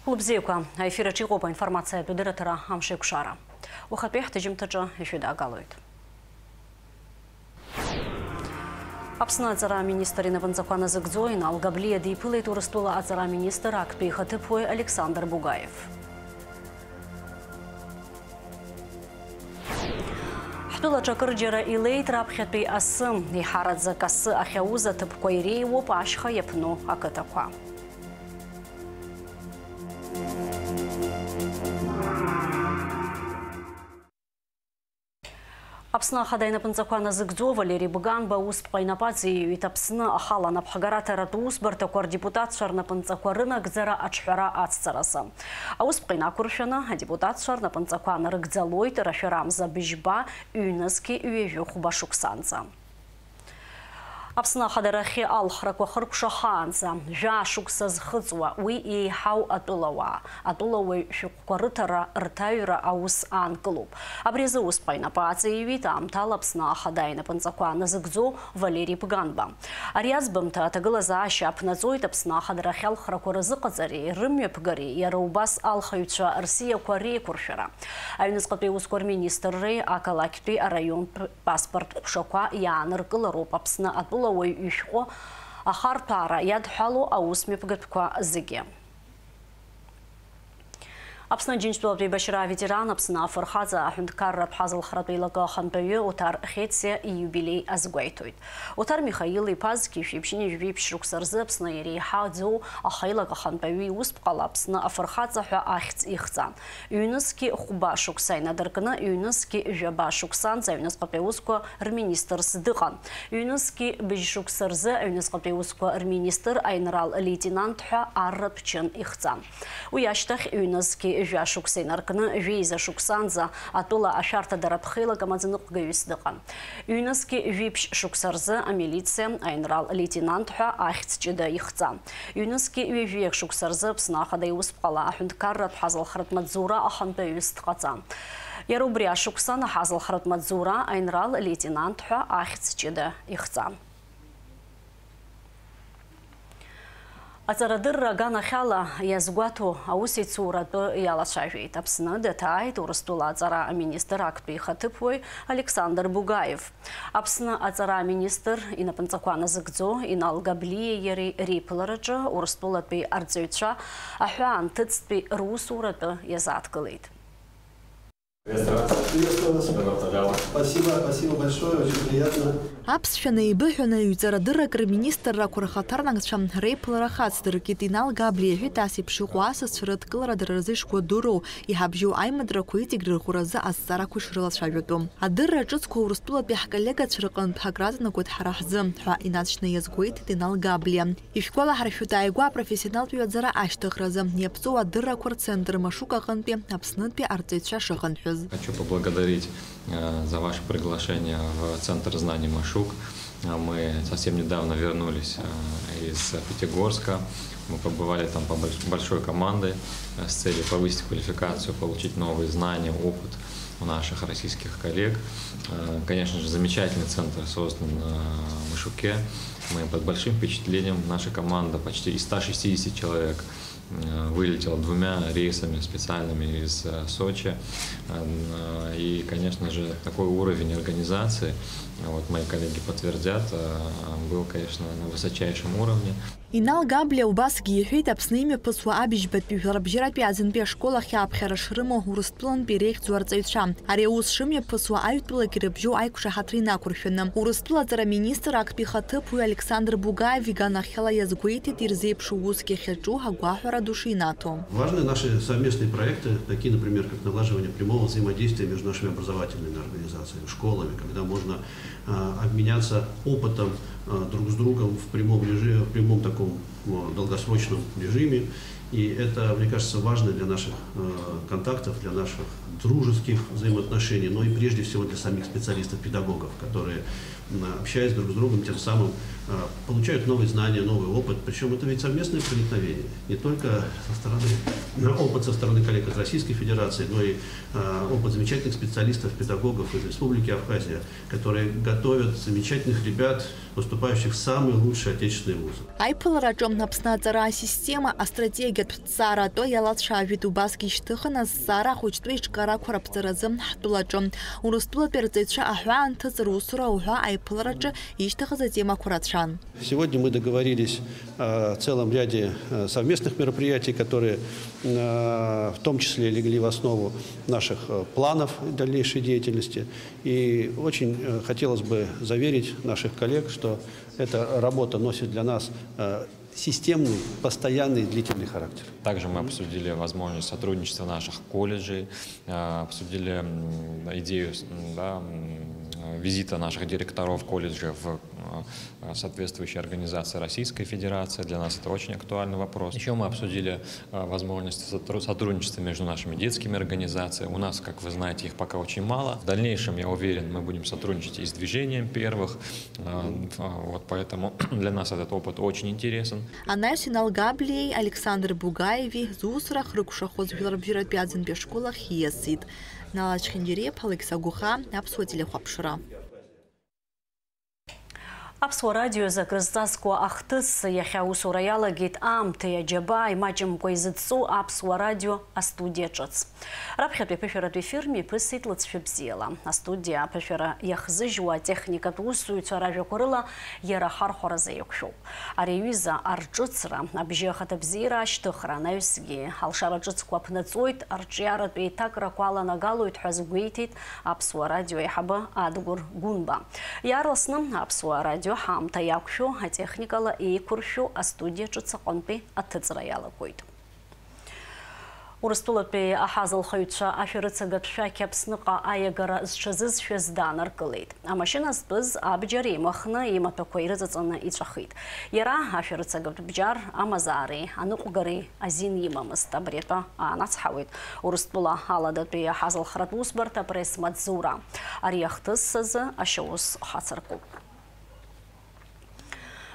Лубзейка, эфира Чигопа, информация бедератора Амшекшара. Ухапех тежимтаджа ефида галует. Апсна ацара министрина ванзакана зыгзоина алгаблия дейпылы турыстула ацара министр Акпейха Тыпой Александр Бугаев. Хтула чакырджера илей трапхетпей асым ихарадза касы ахяуза Тыпкойрей оп ашха епну акытаква. Апсна хадайна панцакwana зыгзо Валерий Быганба успайнападзи итапсна ахала напхагарата ратус бартаквар депутат шарна панцакварына гзара ачхара аццараса. А успайна куршана депутат шарна панцакwana рыгзалойт рашарамза бижба юнески юевю хубашуксанца. Апсна хадарахи алхраква хыркшаханца жа шукса зхыцуа уи ихау атулава атулавы шуккварытара ртаюра аус анкылуп. Абрезы успайнапацы евит амтал апсна хадайна панцакwana зыгзо Валерий Быганба. Ариазбымта атагылаза шапназойт апсна хадарахи алхраква рызыкъазари рымҩаԥгари иара убас алхаҩцәа рсиақәа реиқәыршәара. Аҩныҵҟатәи аусқәа рминистрреи ақалақьтәи араион паспорт ҟәшақәа иааныркылароуп Апсны атәыла Ишко ахартара ядхало аусмепгатка зиге. Апсна джинчтула прибашира ветеран Апсна Фархаза Ахундкарра Пхазл Хратуилага Хантаю Утар Хетсия и юбилей Азгуайтуит. Утар Михаил и Пазки Шипшини Жвипш Руксарзы Апсна Ири Хадзу Ахайлага Хантаюи Успкала Апсна Афархаза Ха Ахц Ихцан. Юнески Хуба Шуксайна Даркана Юнески Жаба Шуксан за Юнес Капеуско Рминистр Сдыхан. Юнески Бижшуксарзы Юнес Капеуско Рминистр Айнрал лейтенант Ха Аррапчен Ихцан. Уяштах Юнески Жа Шуксейн арканы Вейза Шуксанза атула ашарта дарапхила гамазынық гайысдыған. Юнески Випш Шуксарзы милиция Айнрал лейтенант Ха Ахцчыда Ихцан. Юнески Вивек Шуксарзы Пснахадай успқала Ахундкарра Пхазл Хратмадзура Аханпе Юстқацан. Ярубрия Шуксана Хазл Хратмадзура Айнрал лейтенант Ха Ахцчыда Ихцан. Ацарадырра гана хяла язгуату аусицурату ялашавит. Апсна детайт урыстула ацара министр Акпейха Тыпой Александр Бугаев. Апсна ацара министр инапанцакwana зыгзо иналгаблие ери рейплараджа урыстулатпей ардзойча ахуан тыцпей русурату язаткалит. Спасибо большое, очень приятно. Апсшана и быхана юцарадыра министра курахатарнагчам рейплара хацдыркит иналгаблие витаси пшихуаса срыткылара дырзышко дуру и хабжу аймадра куитигры хураза ассара кушрыла шавюту. Адырра чуцко урстула пихкалега чрыкан пхагразна кот харахзым ха иначна язгуит иналгаблие. И школа харфютайгуа профессионал юзара аштыхразым непцу адырра курцентр машука ханпе апснытпе артеча шаханхыз. Хочу поблагодарить за ваше приглашение в Центр знаний Машук. Мы совсем недавно вернулись из Пятигорска. Мы побывали там по большой командой с целью повысить квалификацию, получить новые знания, опыт у наших российских коллег. Конечно же, замечательный центр создан в Машуке. Мы под большим впечатлением. Наша команда почти из 160 человек вылетела 2 рейсами специальными из Сочи. И, конечно же, такой уровень организации, вот мои коллеги подтвердят, был, конечно, на высочайшем уровне. Инал Габля убас гиехит апсними посва абижбат пихарабжират пиазинпе школа хяпхера шрымо урыстплан перех зуарцайчам. Ареус шыме посва аютпила кирабжу айкуша хатрина курфенным. Урыстпила зара министр Акпейха Тыпой Александр Бугаев вигана хела язгуити тирзепшу узких хеджу хагуахара душинато. Важны наши совместные проекты, такие, например, как налаживание прямого взаимодействия между нашими образовательными организациями, школами, когда можно обменяться опытом друг с другом в прямом режиме, в прямом таком долгосрочном режиме. И это, мне кажется, важно для наших контактов, для наших дружеских взаимоотношений, но и прежде всего для самих специалистов-педагогов, которые, общаясь друг с другом, тем самым получают новые знания, новый опыт. Причем это ведь совместное проникновение. Не только опыт со стороны коллег из Российской Федерации, но и опыт замечательных специалистов, педагогов из Республики Абхазия, которые готовят замечательных ребят, поступающих в самые лучшие отечественные вузы. Айпыларачом апснацара система астратегия тцара то ялатша витубаски штыхна сара хочтвич кара корапцаразым хтулачом урустула перцеца ахван тцрусура уха айпларача иштыхза тема куратшан. Сегодня мы договорились о целом ряде совместных мероприятий, которые в том числе легли в основу наших планов дальнейшей деятельности. И очень хотелось бы заверить наших коллег, что эта работа носит для нас системный, постоянный, длительный характер. Также мы обсудили возможность сотрудничества наших колледжей, обсудили идею визита наших директоров колледжа в соответствующие организации Российской Федерации. Для нас это очень актуальный вопрос. Еще мы обсудили возможности сотрудничества между нашими детскими организациями. У нас, как вы знаете, их пока очень мало. В дальнейшем, я уверен, мы будем сотрудничать и с движением первых. Вот поэтому для нас этот опыт очень интересен. Анайсинал Габлей, Александр Бугаеви, Зусрах, Рукшахоз Виларбжират Пядзин Бешколах, Есит. Налачхиндереп, Алекса Гуха, Апсуатили Хапшира. Апсуа радио закрызҵазкуа ахҭыс иахьа аусура иалагеит аамҭа иаџьаба имаҷымкәа изыҵҵу Аԥсуа радио астудиа ҿыц. Раԥхьатәи аԥышәаратә ефир мҩаԥысит лыҵшәа бзиала. Астудиа аԥышәара иахзыжьуа атехникатә усзуҩцәа ражәақәа рыла иара ахархәаразы иқәшәоуп. Ари аҩыза арҿыцра, абжьы ахаҭабзиара ашьҭыхра, анаҩсгьы алшара ҿыцқәа ԥнаҵоит, арҿиаратә еиҭакрақәа аланагалоит ҳәа згәеиҭеит Аԥсуа радио аиҳабы Адгәыр Гәынба. Иаарласны Аԥсуа радио ҳаамҭа иақәшәо атехникала еиқәыршәо астудиа ҿыц аҟынтәи аҭыҵра иалагоит. Урыстәылатәи аҳазылхаҩцәа ашәарыцагатә шәақь Аԥсныҟа аиагара зҽазызшәаз даанаргылеит. Амашьына зтәыз абџьар еимахны имаҭәақәа ирыҵаҵаны иҵәахит. Иара ашәарыцагатә бџьар амазаареи аныҟәгареи азин имамызт. Абри атәы аанацҳауеит Урыстәыла аладатәи аҳазылхратә усбарҭа апресс-маҵзура. Ари ахҭыс азы ашьаус хацыркуп.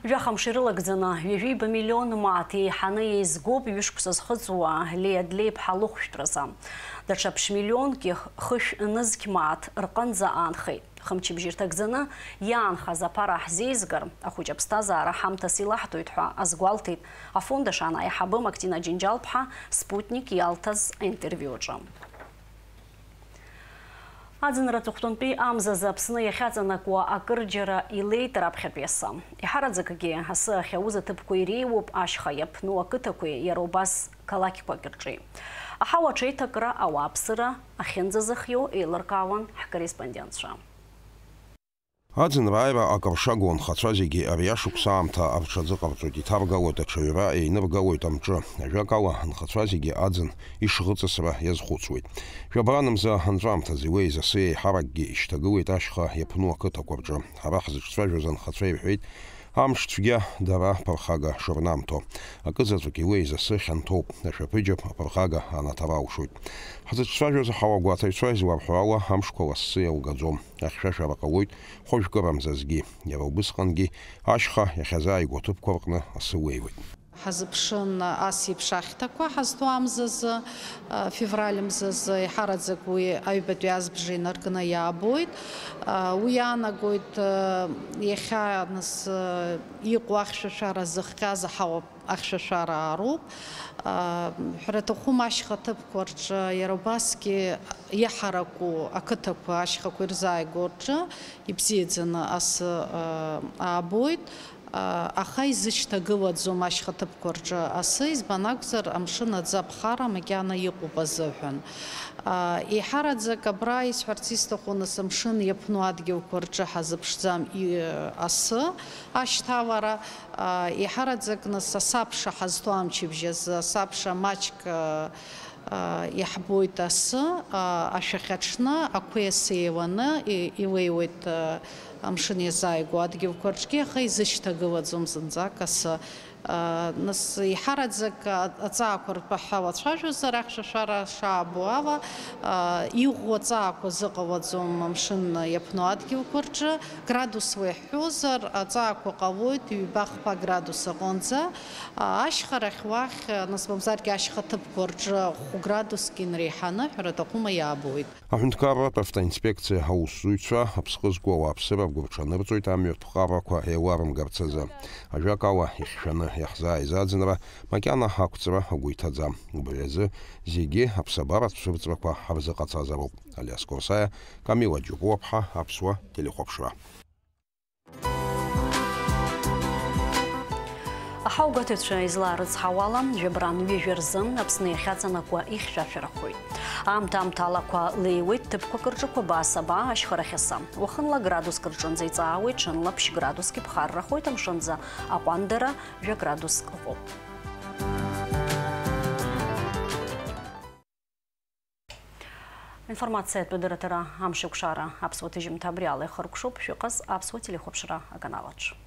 Жәахамш ирылагӡаны ҩажәиба миллион мааҭ еиҳаны еизгоуп ҩышықәса зхыҵуа Леиа-Длеиԥҳа лыхәшәтәразы. Даҽа ԥшь-миллионки хышә нызқь мааҭ рҟынӡа аанхеит. Хымчыбжьы рҭагӡаны иаанхаз аԥара ҳзеизгар, ахәыҷ аԥсҭазаара ҳамҭас илаҳҭоит ҳәа азгәалҭеит афонд ашан аиҳабы Мактина Џьынџьал-ԥҳа Спутник иалҭаз аинтервиуаҿы. Аӡынра аҵыхәтәантәи амзазы Аԥсны иахьаҵанакуа акырџьара илеит раԥхьатәи асы. Иҳараӡакгьы асы ахьауз аҭыԥқәа иреиуоуп ашьха иаԥну ақыҭақәеи, иара убас қалақьқәак рҿы. Аҳауа аҽеиҭакра, ауааԥсыра ахьынӡазыхиоу еилыркаауан ҳкорреспондентцәа. Аӡынра ааира акыршагоу анхацәа зегьы ари ашықәс аамҭа арҽаӡыҟарҵоит, иҭаргалоит аҽаҩра, еиныргалоит амҿы. Ажәак ала анхацәа зегьы аӡын ишӷыҵысра иазхәыцуеит. Жәабаанымза анҵәамҭаз иуеиз асы еиҳаракгьы ишьҭагылеит ашьха иаԥну ақыҭақәа рҿы. Ҳара ҳзыҿцәажәоз анхацәа ирҳәеит, амш цәгьа дара ԥырхага шырнамҭо. Акызаҵәык иуеиз асы хьанҭоуп, ашәаԥыџьаԥ аԥырхага анаҭара алшоит. Ҳзыҿцәажәоз аҳауагәаҭаҩцәа изларҳәо ала амшқәа лассы иалгаӡом. Ахьшәашәара ҟалоит хәажәкырамзазгьы. Иара убысҟангьы ашьха иахьазааигәо аҭыԥқәа рҟны асы уеиуеит. Ҳазыԥшын ас еиԥш ахьҭақәа ҳазҭо амзазы, февраль мзазы иҳараӡак уи аҩбатәи азбжа инаркны иаабоит. Уи иаанагоит иахьа нас иҟоу ахьшәашәара зыхҟьаз аҳауа ахьшәашәара аароуп. Ҳәара аҭахуп ашьха ҭыԥқәа рҿы иара убасгьы иаҳараку ақыҭақәа ашьхақәа ирзааигәо рҿы ибзиаӡаны асы аабоит. Аха изышьҭагылаӡом ашьха ҭыԥқәа рҿы асы, избан акәзар амшын аӡы аԥхара макьана иҟоуп азыҳәан. Иҳараӡак абра исҳәарц исҭаху нас амшын иаԥну адгьылқәа рҿы ҳазыԥшӡам асы ашьҭалара. Иҳараӡак нас асабша ҳазҭо амчыбжьы азы, асабша маҷк иаҳбоит асы, ашәахь аҽны ақәеи асы еиланы илеиуеит амшын иазааигәо адгьылқәа рҿгьы, аха изышьҭагылаӡом зынӡак асы. Нас иҳараӡак аҵаақәа ртәы ҳалацәажәозар, ахьшәашәара шаабо ала, иӷәӷәо аҵаақәа зыҟалаӡом амшын иаԥну адгьылқәа рҿы. Градусла иаҳҳәозар, аҵаақәа ҟалоит ҩба-хԥа градус аҟынӡа. Ашьхарахь уахь, нас мамзаргьы ашьха ҭыԥқәа рҿы 1 градуск инреиҳаны ҳәара аҭахума иаабоит. Аҳәынҭқарратә автоинспекциа аусзуҩцәа аԥсҟы зку ауааԥсыра ргәырҽанырҵоит амҩатә ҟарақәа еиларымгарц азы. Ажәак ала ихьшәаны иахзааизаӡынра макьана ҳақәҵара агәы иҭаӡам. Убри азы зегьы аԥсабаратә цәырҵрақәа ҳарзыҟаҵазароуп. Алиас Корсаиа, Камила Џьубуаԥҳа, Аԥсуа телехәаԥшра. Аҳаугатыцәа изларыцҳауала жәабран ҩыжәа рзы Аԥсны иахьаҵанакуа ихьшәашәарахоит. Аамҭа алақәа леиуеит, ҭыԥқәак рҿықәа баасаба ашьхарахьаса. Уахынла градуск рҿынӡа иҵаауеит, ҽынла ԥшь градуск иԥхаррахоит, амшынӡа аҟәандара жәа градуск ыҟоуп. Информациатә дырҭара амшықәшара Аԥсуа ҭыжьымҭа абри ала ихыркәшоуп. Шәыҟаз Аԥсуа телехәаԥшра аканалаҿ.